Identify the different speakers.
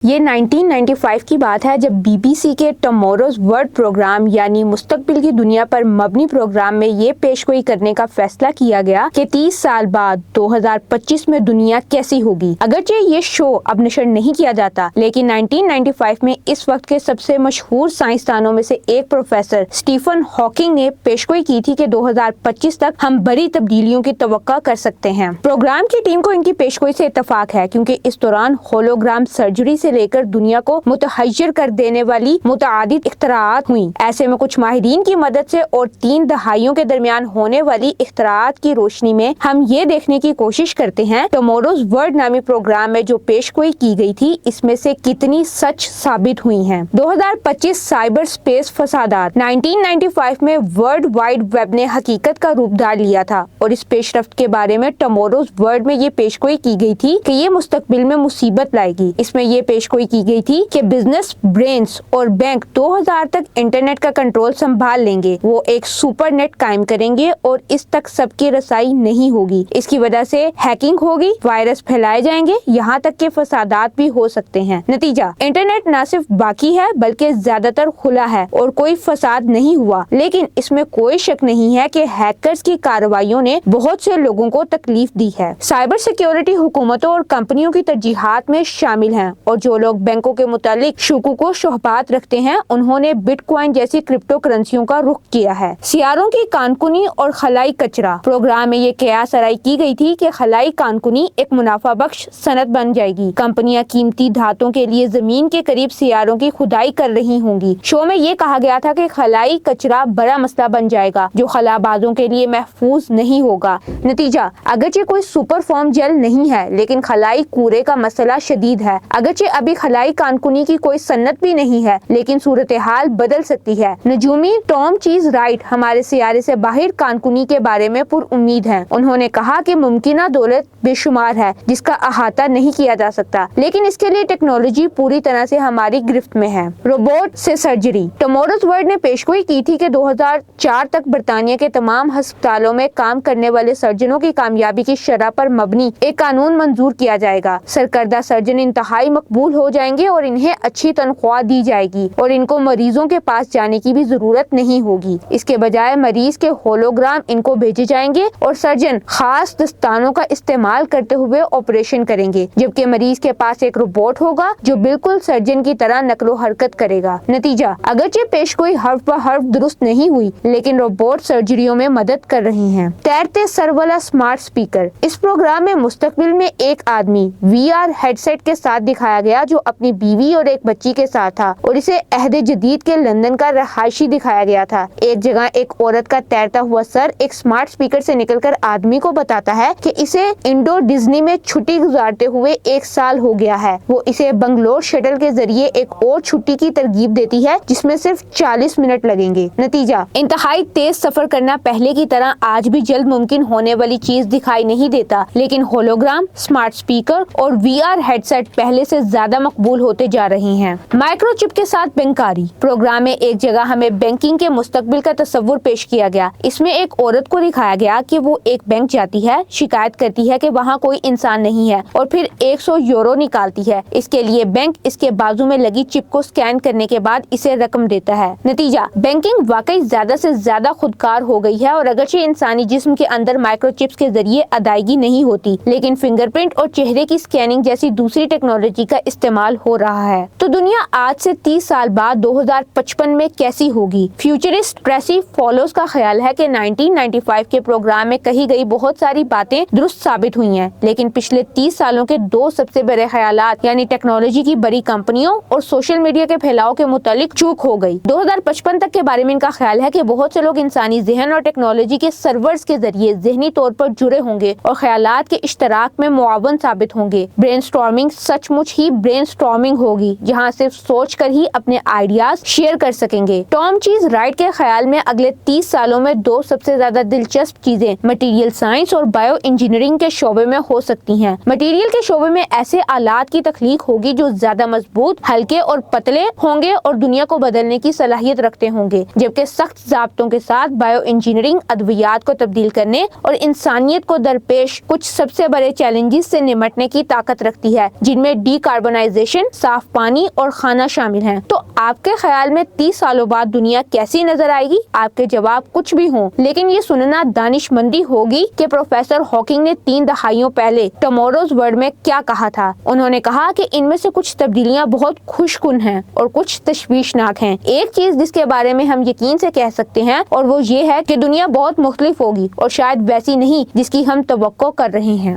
Speaker 1: یہ 1995 کی بات ہے جب بی بی سی کے ٹموروز ورلڈ پروگرام یعنی مستقبل کی دنیا پر مبنی پروگرام میں یہ پیشگوئی کرنے کا فیصلہ کیا گیا کہ 30 سال بعد 2025 میں دنیا کیسی ہوگی۔ اگرچہ یہ شو اب نشر نہیں کیا جاتا، لیکن 1995 میں اس وقت کے سب سے مشہور سائنسدانوں میں سے ایک پروفیسر اسٹیفن ہاکنگ نے پیشگوئی کی تھی کہ 2025 تک ہم بڑی تبدیلیوں کی توقع کر سکتے ہیں۔ پروگرام کی ٹیم کو ان کی پیشگوئی سے اتفاق ہے کیونکہ اس دوران ہولوگرام سرجری سے لے کر دنیا کو متحیر کر دینے والی متعدد اختراعات ہوئیں۔ ایسے میں کچھ ماہرین کی مدد سے اور 3 دہائیوں کے درمیان ہونے والی اختراعات کی روشنی میں ہم یہ دیکھنے کی کوشش کرتے ہیں ٹموروز ورلڈ نامی پروگرام میں جو پیشگوئی کی گئی تھی اس میں سے کتنی سچ ثابت ہوئی ہیں۔ 2025 سائبر سپیس فسادات۔ 1995 میں ورلڈ وائڈ ویب نے حقیقت کا روپ دھار لیا تھا اور اس پیش رفت کے بارے میں ٹموروز ورلڈ میں یہ پیشگوئی کی گئی تھی کہ یہ مستقبل میں مصیبت لائے گی۔ اس میں یہ پیشگوئی کی گئی تھی کہ بزنس برینز اور بینک 2000 تک انٹرنیٹ کا کنٹرول سنبھال لیں گے، وہ ایک سپر نیٹ قائم کریں گے اور اس تک سب کی رسائی نہیں ہوگی۔ اس کی وجہ سے ہیکنگ ہوگی، وائرس پھیلائے جائیں گے، یہاں تک کہ فسادات بھی ہو سکتے ہیں۔ نتیجہ، انٹرنیٹ نہ صرف باقی ہے بلکہ زیادہ تر کھلا ہے اور کوئی فساد نہیں ہوا، لیکن اس میں کوئی شک نہیں ہے کہ ہیکرز کی کارروائیوں نے بہت سے لوگوں کو تکلیف دی ہے۔ سائبر سیکیورٹی حکومتوں اور کمپنیوں کی ترجیحات میں شامل ہیں اور جو لوگ بینکوں کے متعلق شکوک و شبہات رکھتے ہیں انہوں نے بٹ کوائن جیسی کرپٹو کرنسیوں کا رخ کیا ہے۔ سیاروں کی کانکنی اور خلائی کچرا۔ پروگرام میں یہ قیاس آرائی کی گئی تھی کہ خلائی کانکنی ایک منافع بخش صنعت بن جائے گی۔ کمپنیاں قیمتی دھاتوں کے لیے زمین کے قریب سیاروں کی کھدائی کر رہی ہوں گی۔ شو میں یہ کہا گیا تھا کہ خلائی کچرا بڑا مسئلہ بن جائے گا جو خلا بازوں کے لیے محفوظ نہیں ہوگا۔ نتیجہ، اگرچہ کوئی سپر فارم جیل نہیں ہے لیکن خلائی کوڑے کا مسئلہ شدید ہے۔ اگرچہ ابھی خلائی کانکنی کی کوئی صنعت بھی نہیں ہے لیکن صورتحال بدل سکتی ہے۔ نجومی ٹام چیز رائٹ ہمارے سیارے سے باہر کانکنی کے بارے میں پر امید ہیں۔ انہوں نے کہا کہ ممکنہ دولت بے شمار ہے جس کا احاطہ نہیں کیا جا سکتا، لیکن اس کے لیے ٹیکنالوجی پوری طرح سے ہماری گرفت میں ہے۔ روبوٹ سے سرجری۔ ٹموروز ورلڈ نے پیشگوئی کی تھی کہ 2004 تک برطانیہ کے تمام ہسپتالوں میں کام کرنے والے سرجنوں کی کامیابی کی شرح پر مبنی ایک قانون منظور کیا جائے گا۔ سرکردہ سرجن انتہائی مقبول ہو جائیں گے اور انہیں اچھی تنخواہ دی جائے گی اور ان کو مریضوں کے پاس جانے کی بھی ضرورت نہیں ہوگی۔ اس کے بجائے مریض کے ہولوگرام ان کو بھیجے جائیں گے اور سرجن خاص دستانوں کا استعمال کرتے ہوئے آپریشن کریں گے، جبکہ مریض کے پاس ایک روبوٹ ہوگا جو بالکل سرجن کی طرح نقل و حرکت کرے گا۔ نتیجہ، اگرچہ پیشگوئی حرف بہ حرف درست نہیں ہوئی لیکن روبوٹ سرجریوں میں مدد کر رہے ہیں۔ تیرتے سر والا اسمارٹ اسپیکر۔ اس پروگرام میں مستقبل میں ایک آدمی وی آر ہیڈ سیٹ کے ساتھ دکھایا گیا جو اپنی بیوی اور ایک بچی کے ساتھ تھا اور اسے عہد جدید کے لندن کا رہائشی دکھایا گیا تھا۔ ایک جگہ ایک عورت کا تیرتا ہوا سر ایک اسمارٹ اسپیکر سے نکل کر آدمی کو بتاتا ہے کہ اسے انڈو ڈزنی میں چھٹی گزارتے ہوئے 1 سال ہو گیا ہے۔ وہ اسے بنگلور شٹل کے ذریعے ایک اور چھٹی کی ترغیب دیتی ہے جس میں صرف 40 منٹ لگیں گے۔ نتیجہ، انتہائی تیز سفر کرنا پہلے کی طرح آج بھی جلد ممکن ہونے والی چیز دکھائی نہیں دیتا، لیکن ہولوگرام، اسمارٹ اسپیکر اور وی آر ہیڈ سیٹ پہلے سے زیادہ مقبول ہوتے جا رہے ہیں۔ مائکرو چپ کے ساتھ بینکاری۔ پروگرام میں ایک جگہ ہمیں بینکنگ کے مستقبل کا تصور پیش کیا گیا۔ اس میں ایک عورت کو دکھایا گیا کہ وہ ایک بینک جاتی ہے، شکایت کرتی ہے کہ وہاں کوئی انسان نہیں ہے اور پھر 100 یورو نکالتی ہے۔ اس کے لیے بینک اس کے بازو میں لگی چپ کو سکین کرنے کے بعد اسے رقم دیتا ہے۔ نتیجہ، بینکنگ واقعی زیادہ سے زیادہ خودکار ہو گئی ہے اور اگرچہ انسانی جسم کے اندر مائکرو چپس کے ذریعے ادائیگی نہیں ہوتی لیکن فنگر پرنٹ اور چہرے کی سکیننگ جیسی دوسری ٹیکنالوجی کا استعمال ہو رہا ہے۔ تو دنیا آج سے 30 سال بعد 2055 میں کیسی ہوگی؟ فیوچرسٹ ٹریسی فالوز کا خیال ہے کہ 1995 کے پروگرام میں کہی گئی بہت ساری باتیں درست ثابت ہوئی ہیں، لیکن پچھلے 30 سالوں کے 2 سب سے بڑے خیالات یعنی ٹیکنالوجی کی بڑی کمپنیوں اور سوشل میڈیا کے پھیلاؤ کے متعلق چوک ہو گئی۔ 2055 تک کے بارے میں ان کا خیال ہے کہ بہت سے لوگ انسانی ذہن اور ٹیکنالوجی کے سرورز کے ذریعے ذہنی طور پر جڑے ہوں گے اور خیالات کے اشتراک میں معاون ثابت ہوں گے۔ برین سٹارمنگ سچ مچ ہی برین سٹارمنگ ہوگی جہاں صرف سوچ کر ہی اپنے آئیڈیاز شیئر کر سکیں گے۔ ٹام چیز رائٹ کے خیال میں اگلے 30 سالوں میں 2 سب سے زیادہ دلچسپ چیزیں مٹیریل سائنس اور بائیو انجینئرنگ کے شعبے میں ہو سکتی ہیں۔ مٹیریل کے شعبے میں ایسے آلات کی تخلیق ہوگی جو زیادہ مضبوط، ہلکے اور پتلے ہوں گے اور دنیا کو بدلنے کی صلاحیت رکھتے ہوں گے، جبکہ سخت ضابطوں کے ساتھ بائیو انجینئرنگ ادویات کو تبدیل کرنے اور انسانیت کو درپیش کچھ سب سے بڑے چیلنجز سے نمٹنے کی طاقت رکھتی ہے، جن میں ڈی کاربن اربنائزیشن، صاف پانی اور کھانا شامل ہیں۔ تو آپ کے خیال میں 30 سالوں بعد دنیا کیسی نظر آئے گی؟ آپ کے جواب کچھ بھی ہوں، لیکن یہ سننا دانش مندی ہوگی کہ پروفیسر ہاکنگ نے 3 دہائیوں پہلے ٹماروز ورلڈ میں کیا کہا تھا۔ انہوں نے کہا کہ ان میں سے کچھ تبدیلیاں بہت خوش کن ہیں اور کچھ تشویشناک ہیں۔ ایک چیز جس کے بارے میں ہم یقین سے کہہ سکتے ہیں اور وہ یہ ہے کہ دنیا بہت مختلف ہوگی اور شاید ویسی نہیں جس کی ہم توقع کر رہے ہیں۔